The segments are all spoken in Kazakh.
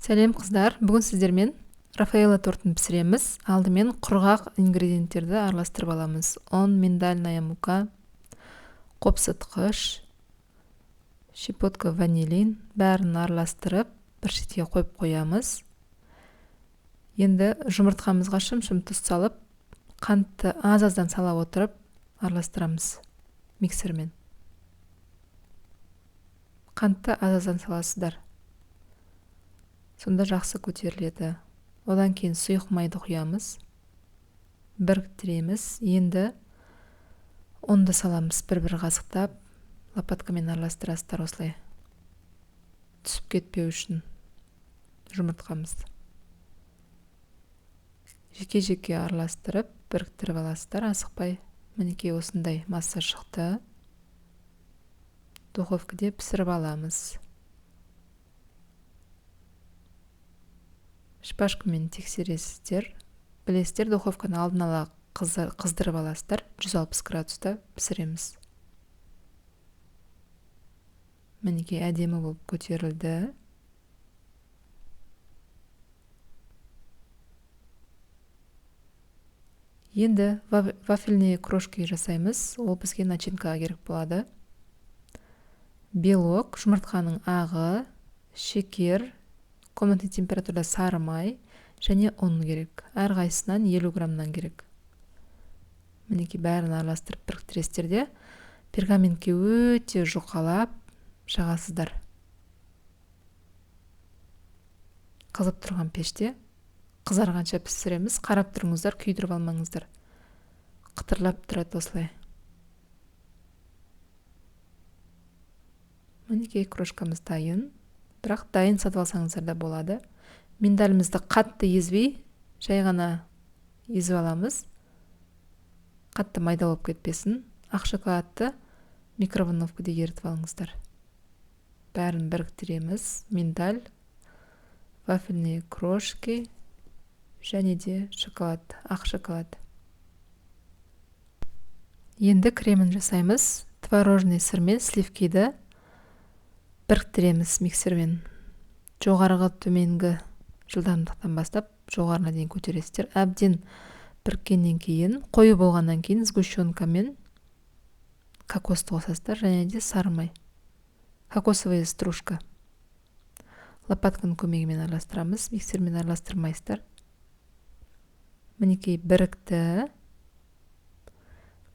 Сәлем қыздар, бүгін сіздермен Рафаэлло тортын пісіреміз. Алдымен құрғақ ингредиенттерді араластырып аламыз. 10 миндальная мука, қопсытқыш, щепотка ванилин, бәрін араластырып, бір шетке қойып қоямыз. Енді жұмыртқамызға шым-шым тұз салып, қантты аз-аздан сала отырып, араластырамыз миксермен. Қантты аз-аздан саласыздар. Сонда жақсы көтеріледі. Одан кейін сұйық майды құямыз. Біріктіреміз. Енді ұнды саламыз бір-бір қасықтап, лопаткамен араластырасыздар осылай. Түсіп кетпеу үшін жұмыртқамызды. Жеке-жеке араластырып, біріктіріп аласыздар, асықпай. Мінекей осындай масса шықты. Духовкада пісіріп аламыз. Шпажкамен тексересіздер. Білесіздер, духовканы алдын ала қыздырып аласыздар. 160 градуста пісіреміз. Мінекей әдемі болып көтерілді. Енді вафельные крошки жасаймыз. Ол бізге начинкаға керек болады. Белок, жұмыртқаның ағы, шекер, комнатный температурада сары май және ұн керек. Әрқайсынан 50 граммнан керек. Мінекей бәрін араластырып біріктіресіздер де пергаментке өте жұқалап жағасыздар. Қызып тұрған пеште қызарғанша пісіреміз. Қарап тұрыңыздар, күйдіріп алмаңыздар. Қытырлап тұрады осылай. Мінекей крошкамыз дайын. Бірақ дайын сатып алсаңыздар да болады. Миндалімізді қатты езбей, жай ғана езіп аламыз. Қатты майда болып кетпесін. Ақ шоколадты микроволновкада ерітіп алыңыздар. Бәрін біріктіреміз. Миндаль, вафельные крошки және де шоколад, ақ шоколад. Енді кремін жасаймыз. Творожный сырмен сливкиді біріктіреміз миксермен. Жоғарғы төменгі жылдамдықтан бастап жоғарына дейін көтересіздер. Әбден біріккеннен кейін, қою болғаннан кейін сгущенка мен кокосты қосасыздар, және де сары май. Кокосовая стружка. Лопатканың көмегімен араластырамыз, миксермен араластырмайсыздар. Мінекей бірікті.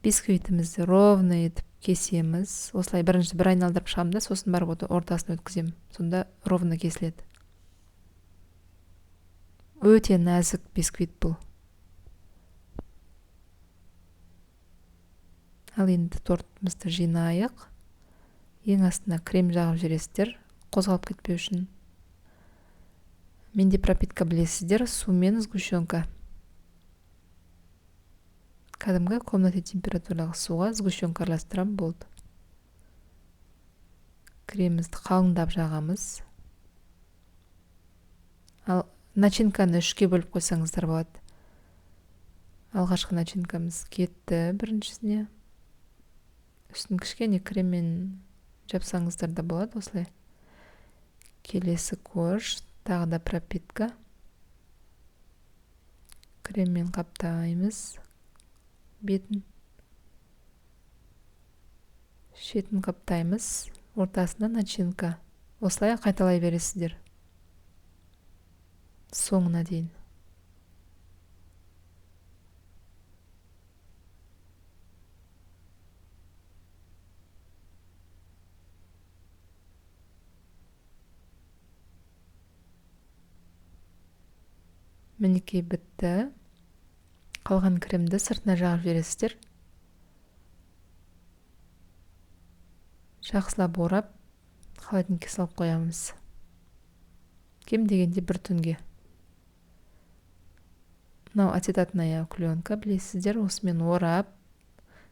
Бисквитімізді ровно етіп кесеміз. Осылай бірінші бір айналдырып шығамын да, сосын барып ортасын өткізем. Сонда ровно кесіледі. Өте нәзік бисквит бұл. Ал енді тортымызды жинайық. Ең астына крем жағып жібересіздер, қозғалып кетпеу үшін. Менде пропитка білесіздер, су мен сгущенка. Кәдімгі комнатный температурадағы суға сгущенка араластырам, болды. Кремімізді қалыңдап жағамыз. Ал начинканы 3-ке бөліп қойсаңыздар болады. Алғашқы начинкамыз кетті біріншісіне. Үстін кішкене креммен жапсаңыздар да болады осылай. Келесі кош, тағы да пропитка. Креммен қаптаймыз. Бетін, шетін қаптаймыз, ортасына начинка. Осылай қайталай бересіздер. Соңына дейін. Мінекей бітті. Қалған кремді сыртына жағып жібересіздер. Жақсылап орап, холодильникке салып қоямыз. Кем дегенде бір түнге. Мынау ацетатная пленка, білесіздер, осымен орап,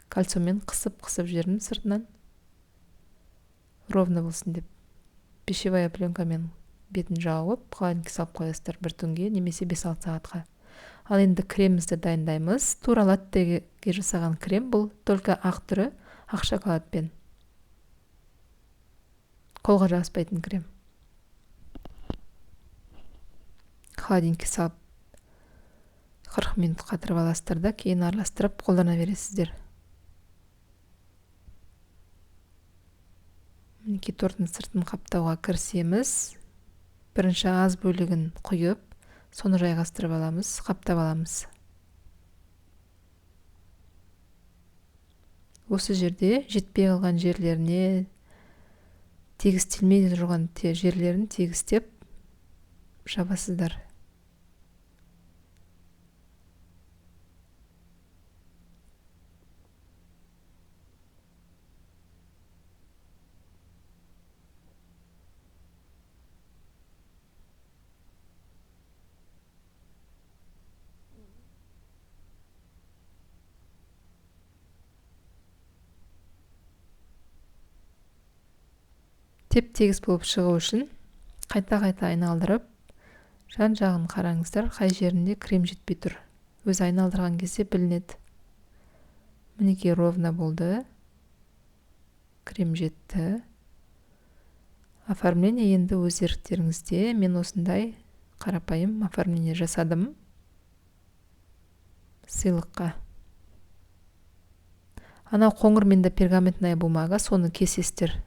кольцомен қысып жібердім сыртынан. Ровно болсын деп. Пищевая пленкамен бетін жауып, холодильникке салып қоясыздар бір түнге, немесе 5-6 сағатқа. Ал енді кремімізді дайындаймыз. Тура латтеге жасаған крем, бұл только ақ түрі, ақ шоколадпен. Қолға жаспайтын крем. холодильникке салып 40 минут қатырып аласыздар да, кейін араластырып қолдана бересіздер. Мінекей торттың сыртын қаптауға кірісеміз. Бірінші аз бөлігін құйып, соны жайғастырып аламыз, қаптап аламыз. Осы жерде жетпей қалған жерлеріне, тегістелмей тұрған жерлерін тегістеп жабасыздар. Теп-тегіс болып шығу үшін қайта-қайта айналдырып, жан-жағын қараңыздар, қай жерінде крем жетпей тұр. Өз айналдырған кезде білінеді. Мінекей ровно болды. Крем жетті. Оформление енді өз еріктеріңізде. Мен осындай қарапайым оформление жасадым сыйлыққа. Анау қоңырменді пергаментная бумага, соны кесесіздер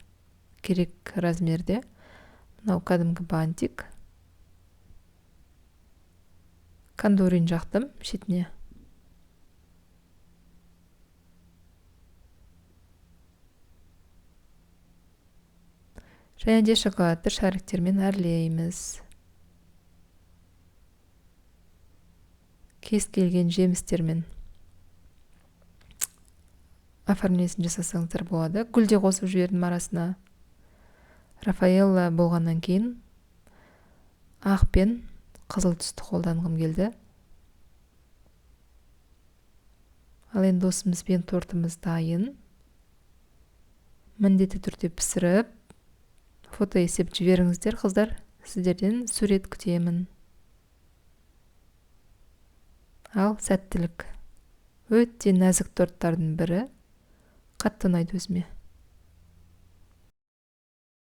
керек размерде. Мынау кәдімгі бантик. Кондорин жақтым шетіне. Және де шоколадты шариктермен әрлейміз. Кез келген жемістермен оформлениесін жасасаңыздар болады. Гүл де қосып жібердім арасына. Рафаэлла болғаннан кейін ақ пен қызыл түсті қолданғым келді. Ал енді осымызбен тортымыз дайын. Міндетті түрде пісіріп, фото есеп жіберіңіздер, қыздар. Сіздерден сурет күтемін. Ал сәттілік. Өте нәзік торттардың бірі. Қатты ұнайды өзіме.